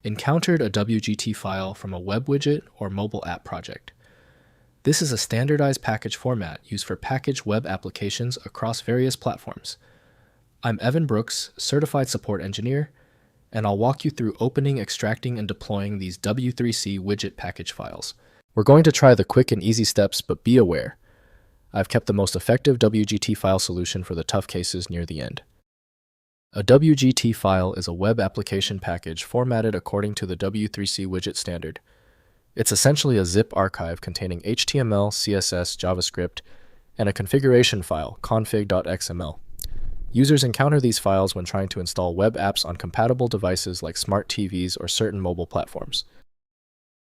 Encountered a WGT file from a web widget or mobile app project. This is a standardized package format used for packaged web applications across various platforms. I'm Evan Brooks, Certified Support Engineer, and I'll walk you through opening, extracting, and deploying these W3C Widget package files. We're going to try the quick and easy steps, but be aware. I've kept the most effective WGT file solution for the tough cases near the end. A WGT file is a web application package formatted according to the W3C Widget standard. It's essentially a zip archive containing HTML, CSS, JavaScript, and a configuration file, config.xml. Users encounter these files when trying to install web apps on compatible devices like smart TVs or certain mobile platforms.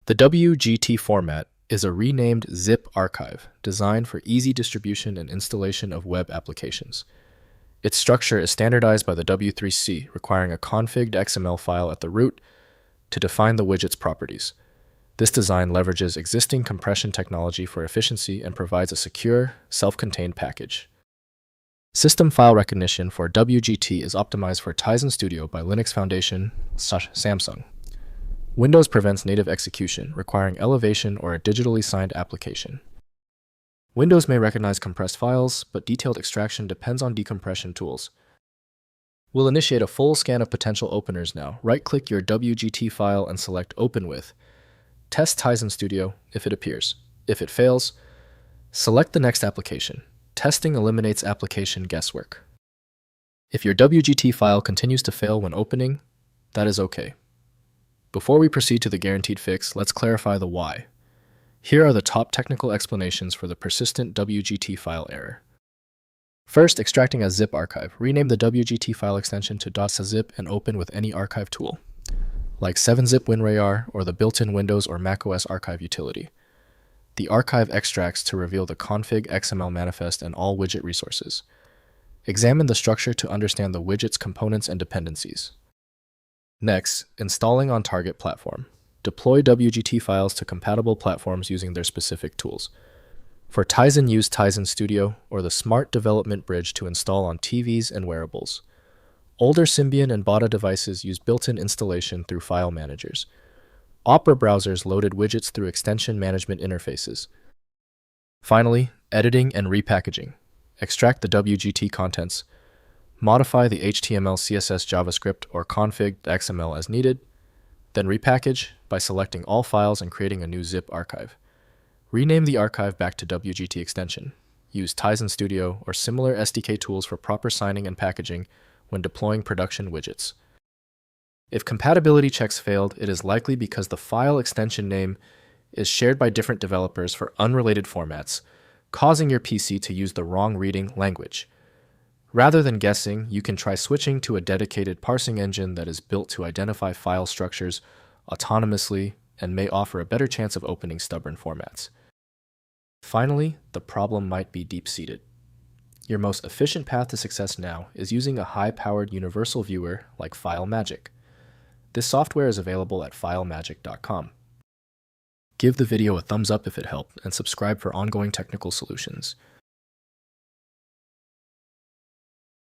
The WGT format is a renamed zip archive designed for easy distribution and installation of web applications. Its structure is standardized by the W3C, requiring a config.xml file at the root to define the widget's properties. This design leverages existing compression technology for efficiency and provides a secure, self-contained package. System file recognition for WGT is optimized for Tizen Studio by Linux Foundation Samsung. Windows prevents native execution, requiring elevation or a digitally signed application. Windows may recognize compressed files, but detailed extraction depends on decompression tools. We'll initiate a full scan of potential openers now. Right-click your WGT file and select Open With. Test Tizen Studio if it appears. If it fails, select the next application. Testing eliminates application guesswork. If your WGT file continues to fail when opening, that is okay. Before we proceed to the guaranteed fix, let's clarify the why. Here are the top technical explanations for the persistent WGT file error. First, extracting a zip archive. Rename the WGT file extension to .zip and open with any archive tool, like 7-zip WinRAR or the built-in Windows or macOS archive utility. The archive extracts to reveal the config.xml manifest and all widget resources. Examine the structure to understand the widget's components and dependencies. Next, installing on target platform. Deploy WGT files to compatible platforms using their specific tools. For Tizen, use Tizen Studio or the Smart Development Bridge to install on TVs and wearables. Older Symbian and Bada devices use built-in installation through file managers. Opera browsers loaded widgets through extension management interfaces. Finally, editing and repackaging. Extract the WGT contents. Modify the HTML, CSS, JavaScript, or config.xml as needed. Then repackage by selecting all files and creating a new zip archive. Rename the archive back to WGT extension. Use Tizen Studio or similar SDK tools for proper signing and packaging when deploying production widgets. If compatibility checks failed, it is likely because the file extension name is shared by different developers for unrelated formats, causing your PC to use the wrong reading language. Rather than guessing, you can try switching to a dedicated parsing engine that is built to identify file structures autonomously and may offer a better chance of opening stubborn formats. Finally, the problem might be deep-seated. Your most efficient path to success now is using a high-powered universal viewer like FileMagick. This software is available at filemagick.com. Give the video a thumbs up if it helped and subscribe for ongoing technical solutions.